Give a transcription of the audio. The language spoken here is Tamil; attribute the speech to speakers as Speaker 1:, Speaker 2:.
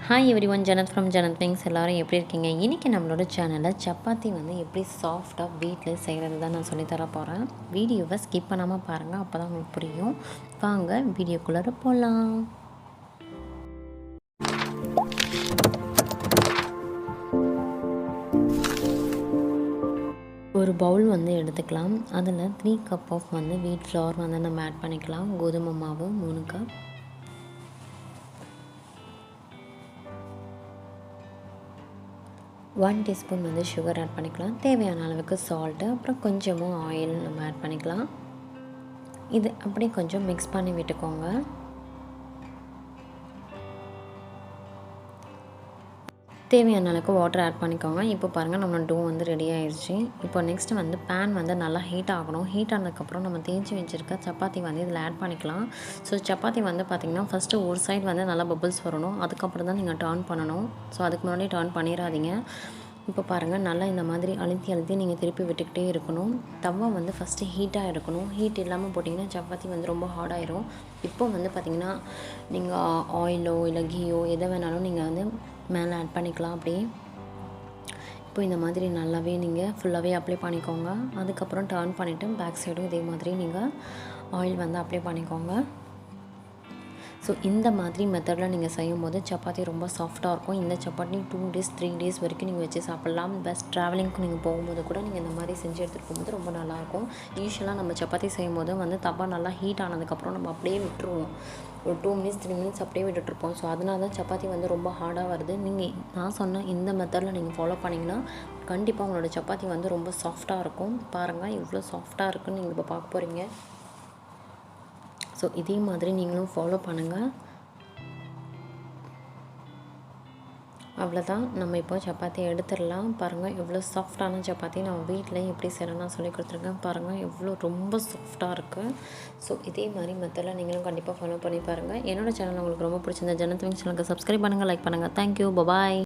Speaker 1: Hi every one, Jannat from Jannat wings. எல்லோரும் எப்படி இருக்கீங்க? இன்றைக்கி நம்மளோட சேனலில் சப்பாத்தி வந்து எப்படி சாஃப்டாக வீட்டில் செய்கிறது தான் நான் சொல்லித்தர போகிறேன். வீடியோவை ஸ்கிப் பண்ணாமல் பாருங்கள், அப்போ தான் உங்களுக்கு புரியும். வாங்க வீடியோக்குள்ளே போகலாம். ஒரு பவுல் வந்து எடுத்துக்கலாம். அதில் 3 கப் ஆஃப் வந்து வீட் ஃப்ளவர் வந்து நம்ம ஆட் பண்ணிக்கலாம். கோதுமை மாவு 3 கப், 1 டீஸ்பூன் வந்து சுகர் ஆட் பண்ணிக்கலாம். தேவையான அளவுக்கு சால்ட்டு, அப்புறம் கொஞ்சமாக ஆயில் நம்ம ஆட் பண்ணிக்கலாம். இது அப்படியே கொஞ்சம் மிக்ஸ் பண்ணி விட்டுக்கோங்க. தேவையான அளவுக்கு வாட்டர் ஆட் பண்ணிக்கோங்க. இப்போ பாருங்கள், நம்ம டோ வந்து ரெடி ஆயிடுச்சு. இப்போ நெக்ஸ்ட்டு வந்து பேன் வந்து நல்லா ஹீட் ஆகணும். ஹீட் ஆனதுக்கப்புறம் நம்ம தேய்ச்சி வச்சுருக்க சப்பாத்தி வந்து இதில் ஆட் பண்ணிக்கலாம். ஸோ சப்பாத்தி வந்து பார்த்திங்கன்னா ஃபஸ்ட்டு ஒரு சைடு வந்து நல்லா பபிள்ஸ் வரணும், அதுக்கப்புறம் தான் நீங்கள் டர்ன் பண்ணணும். ஸோ அதுக்கு முன்னாடி டர்ன் பண்ணிடாதீங்க. இப்போ பாருங்கள், நல்லா இந்த மாதிரி அழுத்தி நீங்கள் திருப்பி விட்டுக்கிட்டே இருக்கணும். தவா வந்து ஃபஸ்ட்டு ஹீட்டாக இருக்கணும். ஹீட் இல்லாமல் போட்டிங்கன்னா சப்பாத்தி வந்து ரொம்ப ஹார்டாயிரும். இப்போ வந்து பார்த்திங்கன்னா நீங்கள் ஆயிலோ இல்லை கீயோ எதை வேணாலும் நீங்கள் வந்து மேலே ஆட் பண்ணிக்கலாம். அப்படியே இப்போ இந்த மாதிரி நல்லாவே நீங்கள் ஃபுல்லாகவே அப்ளை பண்ணிக்கோங்க. அதுக்கப்புறம் டர்ன் பண்ணிவிட்டு பேக் சைடும் இதே மாதிரி நீங்கள் ஆயில் வந்து அப்ளை பண்ணிக்கோங்க. ஸோ இந்த மாதிரி மெத்தடில் நீங்கள் செய்யும்போது சப்பாத்தி ரொம்ப சாஃப்டாக இருக்கும். இந்த சப்பாத்தி 2 டேஸ் 3 டேஸ் வரைக்கும் நீங்கள் வச்சு சாப்பிட்லாம். பெஸ்ட் ட்ராவலிங்க்கு நீங்கள் போகும்போது கூட நீங்கள் இந்த மாதிரி செஞ்சு எடுத்துகிட்டு போகும்போது ரொம்ப நல்லாயிருக்கும். யூஸ்வலாக நம்ம சப்பாத்தி செய்யும்போது வந்து தவா நல்லா ஹீட் ஆனதுக்கப்புறம் நம்ம அப்படியே விட்டுருவோம். ஒரு 2 மினிட்ஸ் 3 மினிட்ஸ் அப்படியே விட்டுட்ருப்போம். ஸோ அதனால தான் சப்பாத்தி வந்து ரொம்ப ஹார்டாக வருது. நீங்கள் நான் சொன்ன இந்த மெத்தடில் நீங்கள் ஃபாலோ பண்ணிங்கன்னா கண்டிப்பாக உங்களோட சப்பாத்தி வந்து ரொம்ப சாஃப்டாக இருக்கும். பாருங்கள் எவ்வளோ சாஃப்டாக இருக்குன்னு நீங்கள் இப்போ பார்க்க போகிறீங்க. ஸோ இதே மாதிரி நீங்களும் ஃபாலோ பண்ணுங்கள். அவ்வளோதான், நம்ம இப்போ சப்பாத்தி எடுத்துடலாம். பாருங்கள் எவ்வளோ சாஃப்டான சப்பாத்தி நம்ம வீட்டில் எப்படி செய்யணும்னு சொல்லி கொடுத்துருக்கேன். பாருங்கள் எவ்வளோ ரொம்ப சாஃப்டாக இருக்குது. ஸோ இதே மாதிரி மெத்தடில் நீங்களும் கண்டிப்பாக ஃபாலோ பண்ணி பாருங்கள். என்னோடய சேனல் உங்களுக்கு ரொம்ப பிடிச்சிருந்த ஜனத் விங்ஸ் சேனலுக்கு சப்ஸ்கிரைப் பண்ணுங்கள், லைக் பண்ணுங்கள். Thank you, bye bye.